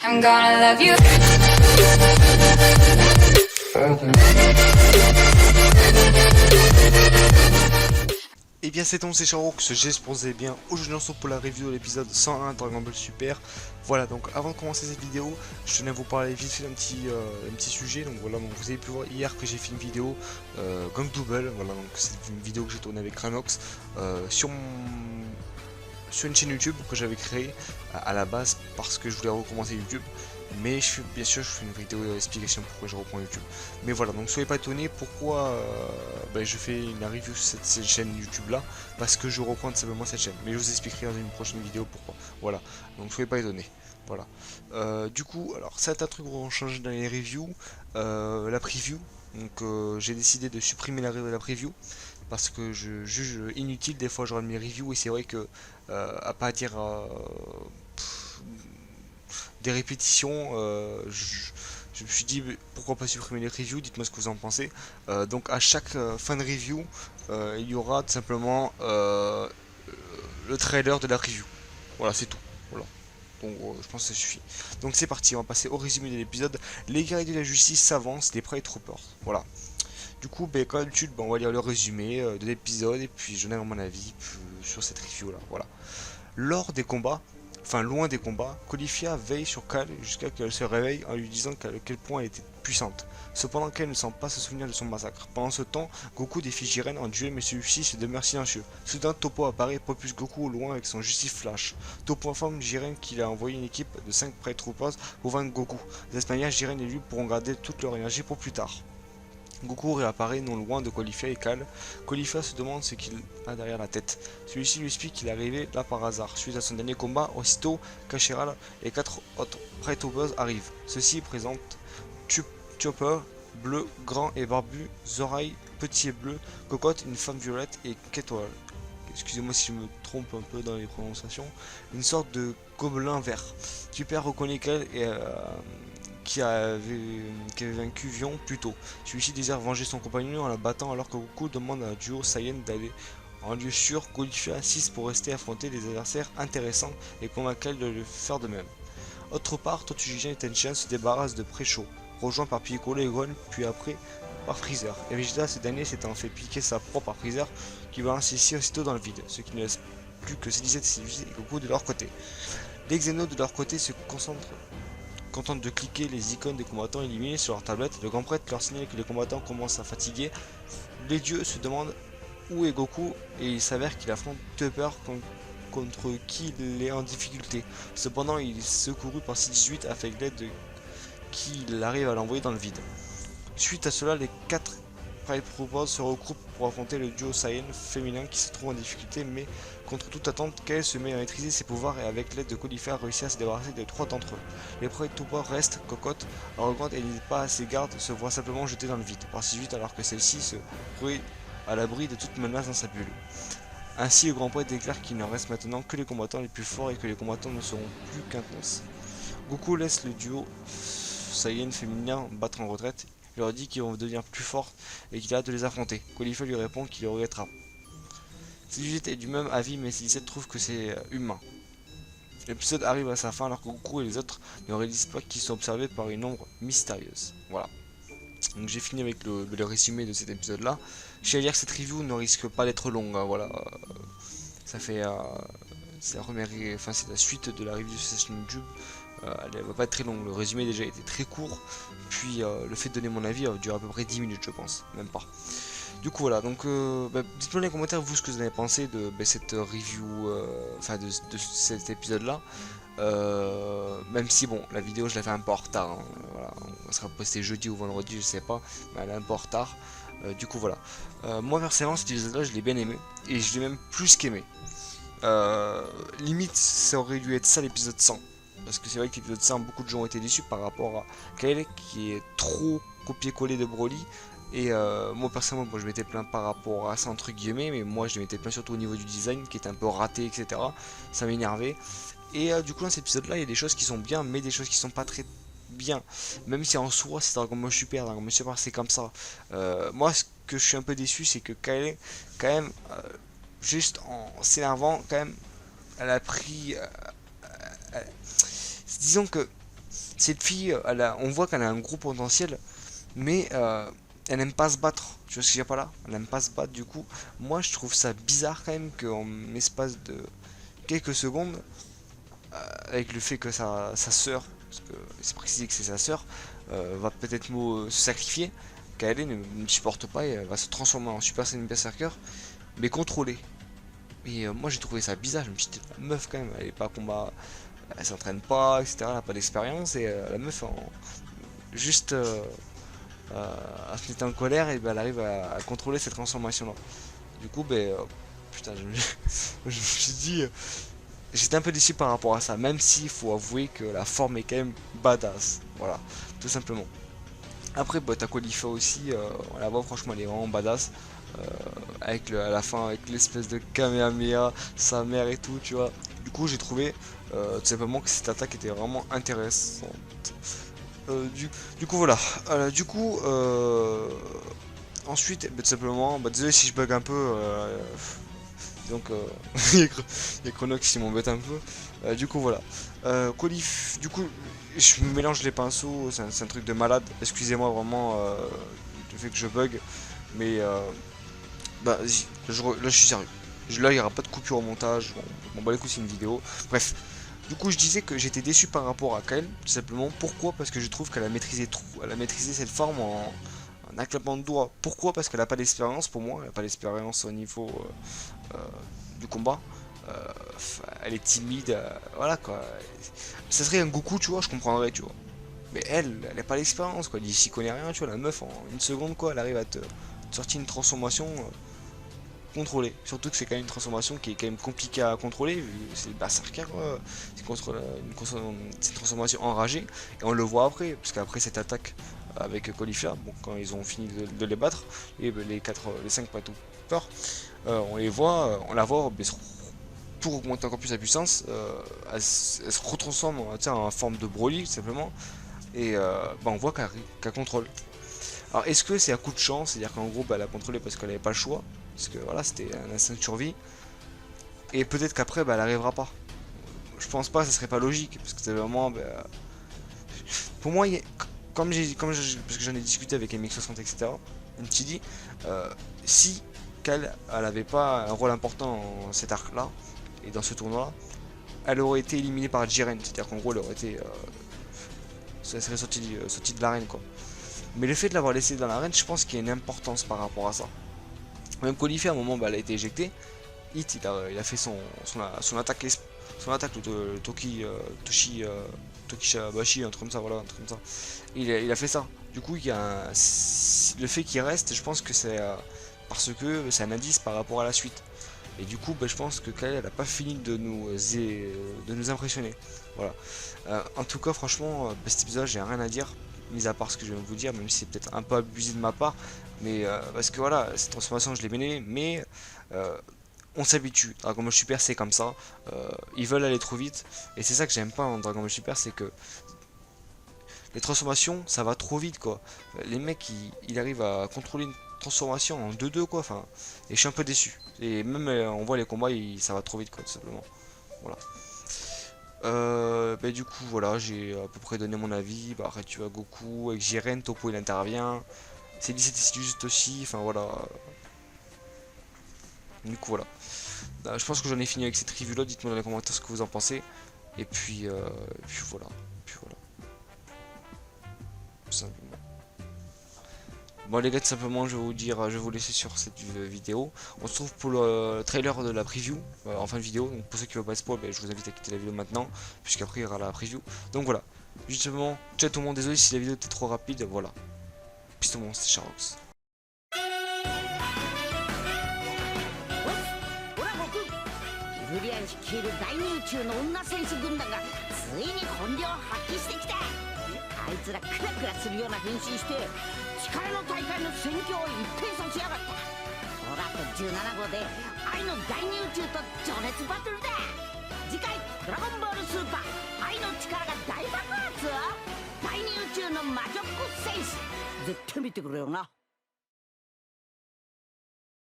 I'm gonna love you. Et bien c'est donc c'est Charoux, j'espère que vous allez bien. Aujourd'hui on se retrouve pour la review de l'épisode 101 Dragon Ball Super. Voilà, donc avant de commencer cette vidéo, je tenais à vous parler vite fait d'un petit sujet. Donc voilà, donc vous avez pu voir hier que j'ai fait une vidéo Gang Double. Voilà, donc c'est une vidéo que j'ai tournée avec Ranox sur une chaîne YouTube que j'avais créée à la base parce que je voulais recommencer YouTube. Mais bien sûr je fais une vidéo d'explication pourquoi je reprends YouTube. Mais voilà, donc soyez pas étonnés pourquoi je fais une review sur cette chaîne YouTube là. Parce que je reprends tout simplement cette chaîne. Mais je vous expliquerai dans une prochaine vidéo pourquoi. Voilà, donc soyez pas étonnés. Voilà. Du coup, alors c'est un truc qu'on change dans les reviews. La preview. Donc j'ai décidé de supprimer la preview. Parce que je juge inutile des fois genre mes reviews. Et c'est vrai que à pas dire des répétitions, je me suis dit pourquoi pas supprimer les reviews, dites-moi ce que vous en pensez. Donc à chaque fin de review, il y aura tout simplement le trailer de la review. Voilà, c'est tout. Voilà. Donc je pense que ça suffit. Donc c'est parti, on va passer au résumé de l'épisode. Les guerriers de la justice s'avancent, les Pride Troopers. Voilà. Du coup, comme d'habitude, on va lire le résumé de l'épisode et puis je donne mon avis sur cette review là. Voilà. Lors des combats, loin des combats, Caulifla veille sur Cal jusqu'à qu'elle se réveille en lui disant à quel point elle était puissante. Cependant qu'elle ne semble pas se souvenir de son massacre. Pendant ce temps, Goku défie Jiren en duel mais celui-ci se demeure silencieux. Soudain, Toppo apparaît et propulse Goku au loin avec son justif flash. Toppo informe Jiren qu'il a envoyé une équipe de 5 Pride Troopers pour vaincre Goku. De cette manière, Jiren et lui pourront garder toute leur énergie pour plus tard. Goku réapparaît non loin de Caulifla et Cal. Caulifla se demande ce qu'il a derrière la tête. Celui-ci lui explique qu'il est arrivé là par hasard. Suite à son dernier combat, aussitôt, Kacheral et 4 autres Pride Troopers arrivent. Ceux-ci présentent Chopper, bleu, grand et barbu, Zorai, petit et bleu, Cocotte, une femme violette et Ketwal. Excusez-moi si je me trompe un peu dans les prononciations. Une sorte de gobelin vert. Super reconnaît Cal et qui avait vaincu Vion plus tôt. Celui-ci désire venger son compagnon en la battant alors que Goku demande à un duo Saiyan d'aller en lieu sûr. Caulifla insiste pour rester affronter des adversaires intéressants et convaincre Cal de le faire de même. Autre part, Totsujigen et Tenchan se débarrassent de Préchaud, rejoint par Piccolo et Gon, puis après par Freezer. Et Vegeta, ce dernier s'étant fait piquer sa proie par Freezer, qui va ainsi aussitôt dans le vide, ce qui ne laisse plus que C17 et Goku de leur côté. Les Xenos de leur côté se contentent de cliquer les icônes des combattants éliminés sur leur tablette. Le grand prêtre leur signale que les combattants commencent à fatiguer. Les dieux se demandent où est Goku et il s'avère qu'il affronte Tupper contre qui il est en difficulté. Cependant, il est secouru par C18 avec l'aide de qui il arrive à l'envoyer dans le vide. Suite à cela, les 4 Pride Troopers se regroupent pour affronter le duo Saiyan féminin qui se trouve en difficulté, mais contre toute attente, Kale se met à maîtriser ses pouvoirs et avec l'aide de Caulifla réussit à se débarrasser de 3 d'entre eux. Les Pride Troopers restent, Cocotte, arrogante et n'hésite pas à ses gardes, se voit simplement jeter dans le vide par C8 alors que celle-ci se trouve à l'abri de toute menace dans sa bulle. Ainsi, le grand prêtre déclare qu'il ne reste maintenant que les combattants les plus forts et que les combattants ne seront plus qu'un cons. Goku laisse le duo Saiyan féminin battre en retraite. Il leur dit qu'ils vont devenir plus forts et qu'il a hâte de les affronter. Caulifla lui répond qu'il le regrettera. C17 est du même avis, mais C17 trouve que c'est humain. L'épisode arrive à sa fin alors que Goku et les autres ne réalisent pas qu'ils sont observés par une ombre mystérieuse. Voilà. Donc j'ai fini avec le résumé de cet épisode là. Je tiens à dire que cette review ne risque pas d'être longue. Hein, voilà. Ça fait. C'est la suite de la review sur cette YouTube. Elle va pas être très longue. Le résumé déjà été très court. Puis le fait de donner mon avis dure à peu près 10 minutes, je pense. Même pas. Du coup voilà, donc dites-moi dans les commentaires vous ce que vous avez pensé de cette review, de cet épisode là. Même si bon, la vidéo je la fais un peu en retard, hein. Voilà, on sera posté jeudi ou vendredi, je sais pas, mais elle est un peu en retard. Du coup voilà, moi personnellement cet épisode là je l'ai bien aimé, et je l'ai même plus qu'aimé. Limite ça aurait dû être ça l'épisode 100. Parce que c'est vrai que l'épisode 100, beaucoup de gens ont été déçus par rapport à Kyle qui est trop copié-collé de Broly. Et moi personnellement, je m'étais plaint par rapport à ça entre guillemets, mais moi je m'étais plaint surtout au niveau du design qui était un peu raté, etc. Ça m'énervait. Et du coup dans cet épisode là, il y a des choses qui sont bien, mais des choses qui sont pas très bien. Même si en soi c'est Dragon Ball Super, Dragon Ball Super c'est comme ça. Moi ce que je suis un peu déçu, c'est que Kyle, quand même, juste en s'énervant, quand même, elle a pris... disons que Cette fille, on voit qu'elle a un gros potentiel, mais elle n'aime pas se battre. Tu vois ce qu'il y a pas là? Elle n'aime pas se battre, du coup. Moi, je trouve ça bizarre quand même qu'en espace de quelques secondes, avec le fait que sa sœur, parce que c'est précisé que c'est sa sœur, va peut-être se sacrifier, Kaede ne supporte pas et elle va se transformer en Super Saiyan Berserker, mais contrôlée. Et moi j'ai trouvé ça bizarre, je me suis dit, la meuf quand même, elle est pas à combat, elle s'entraîne pas, etc. Elle a pas d'expérience et la meuf juste à se mettre en colère et ben, elle arrive à contrôler cette transformation là. Du coup ben putain je me suis dit j'étais un peu déçu par rapport à ça, même s'il faut avouer que la forme est quand même badass. Voilà, tout simplement. Après, bah, t'as Qualifa aussi, on la voit, franchement, elle est vraiment badass. Avec à la fin, avec l'espèce de Kamehameha, sa mère et tout, tu vois. Du coup, j'ai trouvé tout simplement que cette attaque était vraiment intéressante. Du coup, voilà. Ensuite, bah, tout simplement, bah, désolé si je bug un peu. Donc il y a Chronox qui m'embête un peu. Du coup voilà. Du coup je me mélange les pinceaux, c'est un truc de malade. Excusez-moi vraiment le fait que je bug. Mais bah là je suis sérieux. Là il n'y aura pas de coupure au montage. Bon, je m'en bats les couilles, c'est une vidéo. Bref. Du coup je disais que j'étais déçu par rapport à Kael, tout simplement. Pourquoi? Parce que je trouve qu'elle a maîtrisé tout. Elle a maîtrisé cette forme en un claquement de doigts. Pourquoi? Parce qu'elle n'a pas d'expérience pour moi. Elle n'a pas d'expérience au niveau euh, du combat. Elle est timide, voilà quoi. Ça serait un Goku, tu vois, je comprendrais, tu vois. Mais elle n'a pas l'expérience, quoi. Elle s'y connaît rien, tu vois. La meuf, en une seconde, quoi, elle arrive à te sortir une transformation contrôlée. Surtout que c'est quand même une transformation qui est quand même compliquée à contrôler, vu que c'est le berserker, quoi. C'est une transformation enragée. Et on le voit après, parce qu'après cette attaque avec Caulifla, bon, quand ils ont fini de les battre, et ben, les 5 pas tout peur, on la voit pour augmenter encore plus sa puissance, elle se retransforme en forme de Broly, tout simplement, et bah, on voit qu'elle contrôle. Alors est-ce que c'est à coup de chance, c'est-à-dire qu'en gros bah, elle a contrôlé parce qu'elle n'avait pas le choix, parce que voilà c'était un instinct de survie, et peut-être qu'après bah, elle n'arrivera pas. Je pense pas, ça serait pas logique, parce que c'est vraiment... Bah, pour moi, parce que j'en ai discuté avec MX60, etc., je me suis dit, si elle avait pas un rôle important dans cet arc-là, et dans ce tournoi-là, elle aurait été éliminée par Jiren, c'est-à-dire qu'en gros, elle aurait été... ça serait sorti de l'arène, quoi. Mais le fait de l'avoir laissé dans l'arène, je pense qu'il y a une importance par rapport à ça. Même Caulifla, à un moment, bah, elle a été éjectée. Hit, il a fait son attaque, le Tokishabashi, un truc comme ça, voilà, un truc comme ça. Il a fait ça. Du coup, le fait qu'il reste, je pense que c'est parce que c'est un indice par rapport à la suite. Et du coup, bah, je pense que Kyle, elle a pas fini de nous impressionner. Voilà. En tout cas, franchement, cet épisode, j'ai rien à dire, mis à part ce que je viens de vous dire, même si c'est peut-être un peu abusé de ma part. Mais parce que voilà, cette transformation, je l'ai menée, mais on s'habitue. Dragon Ball Super, c'est comme ça. Ils veulent aller trop vite. Et c'est ça que j'aime pas en Dragon Ball Super, c'est que les transformations, ça va trop vite, quoi. Les mecs, ils arrivent à contrôler une transformation en 2-2, quoi. Enfin, et je suis un peu déçu. Et même, on voit les combats, ça va trop vite, quoi, tout simplement. Voilà. Bah, du coup, voilà, j'ai à peu près donné mon avis. Bah, après, tu vois, Goku, avec Jiren, Topo, il intervient. C'est juste aussi, enfin, voilà. Du coup, voilà. Je pense que j'en ai fini avec cette review là, dites-moi dans les commentaires ce que vous en pensez. Et puis voilà. Puis voilà. Tout simplement. Bon les gars, tout simplement je vais vous dire, je vais vous laisser sur cette vidéo. On se retrouve pour le trailer de la preview en fin de vidéo. Donc pour ceux qui veulent pas spoil, je vous invite à quitter la vidéo maintenant, puisqu'après il y aura la preview. Donc voilà. Justement, ciao tout le monde, désolé si la vidéo était trop rapide, voilà. Peace tout le monde, c'est Charox. ブリアン率いる大宇宙の女戦士軍団がついに本領を発揮してきた。あいつらクラクラするような変身して力の大会の戦況を一変させやがった。オラと17号で愛の大宇宙と情熱バトルだ。次回「ドラゴンボールスーパー愛の力が大爆発」大宇宙の魔女っ子戦士絶対見てくれよな。